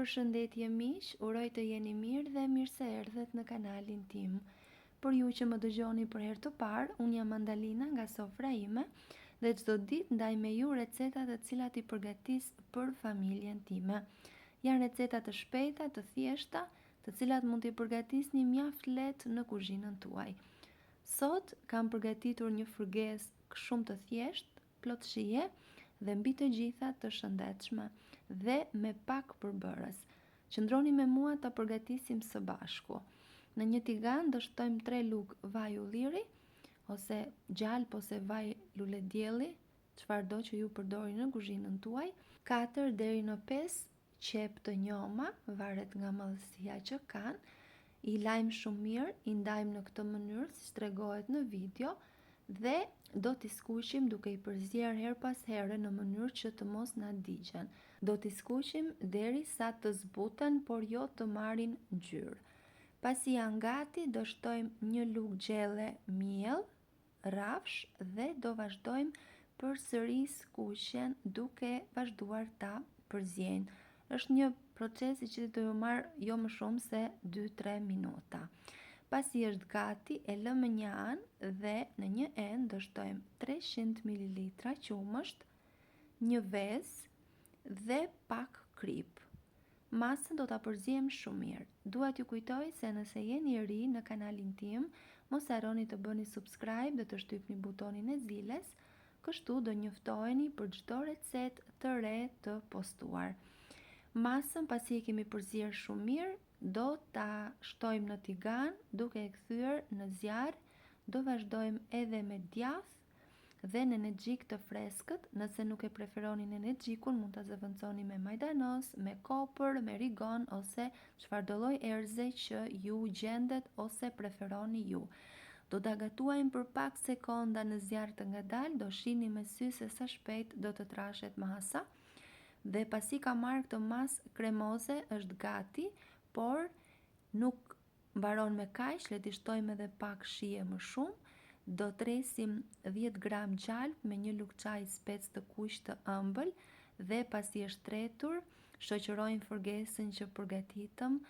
Përshëndetje miq, uroj të jeni mirë dhe mirë se erdhët në kanalin tim. Për ju që më dëgjoni për herë të parë, unë jam Mandalina nga sofra ime dhe çdo ditë ndaj me ju receta të cilat I përgatis për familjen time. Janë receta të shpejta, të thjeshta, të cilat mund t'i përgatisni mjaft lehtë në kuzhinën tuaj. Sot kam përgatitur një fërgesë shumë të thjeshtë, plot shije dhe mbi të gjitha të shëndetshme dhe me pak përbërës. Qëndroni me mua ta përgatisim së bashku. Në një tigan do shtojmë 3 lug vaj ulliri ose gjalp ose vaj lule dielli, çfarëdo që ju përdorni në kuzhinën tuaj, 4 deri në 5 qep të njoma, varet nga madhësia që kanë. I lajmë shumë mirë, I ndajmë në këtë mënyrë si tregohet në video dhe do t'i skuqim duke I përzier her pas here në mënyrë që të mos na digjen. Do t'i skuqim deri sa të zbuten, por jo të marrin ngjyrë. Pasi janë gati, do shtojmë një lugë gjelle miell, rrafsh dhe do vazhdojmë përsëri skuqjen duke vazhduar ta përziejnë. Është një proces I cili do ju marr jo më shumë se 2-3 minuta. Pasi është gati, e lëmë një anë dhe në një enë do shtojmë 300 ml qumësht, një vezë dhe pak krip. Masën do ta përziejmë shumë mirë. Dua t'ju kujtoj se nëse jeni I ri në kanalin tim, mos harroni të bëni subscribe dhe të shtypni butonin e ziles, kështu do njoftoheni për çdo recetë të re të postuar. Masën pasi e kemi përzier shumë mirë, do ta shtojmë në tigan duke e kthyer në zjarr, do vazhdojmë edhe me djath dhe në energjik të freskët. Nëse nuk e preferoni në energjikun, mund ta zëvendësoni me majdanos, me kopër, me rigon ose çfarëdo lloj erëze që ju gjendet ose preferoni ju. Do ta gatuajmë për pak sekonda në zjarr të ngadalë, do shihni me sy se sa shpejt do të trashet masa. Dhe pasi ka marrë këtë masë kremoze është gati, por nuk mbaron me kaq, le t'i shtojmë edhe pak shije më shumë. Do tresim 10 gram gjalp me një lugë çaji spec të kuq të ëmbël dhe pasi është tretur, shoqërojmë fërgesën që përgatitëm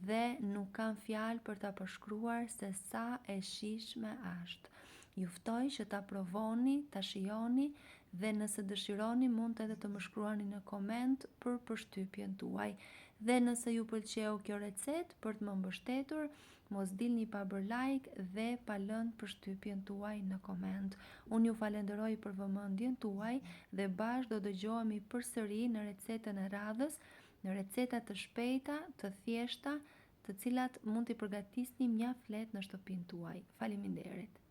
dhe nuk kam fjalë për ta përshkruar se sa e shijshme është. Ju ftoj që ta provoni, ta shijoni dhe nëse dëshironi mund edhe të më shkruani në koment për përshtypjen tuaj. Dhe nëse ju pëlqeu kjo recetë, për të më mbështetur, mos dilni pa bër like dhe pa lënë përshtypjen tuaj në koment. Unë ju falenderoj për vëmendjen tuaj dhe bashkë do dëgjohemi përsëri në recetën e radhës, në receta të shpejta, të thjeshta, të cilat mund t'i përgatisni mjaft lehtë në shtëpinë tuaj. Faleminderit.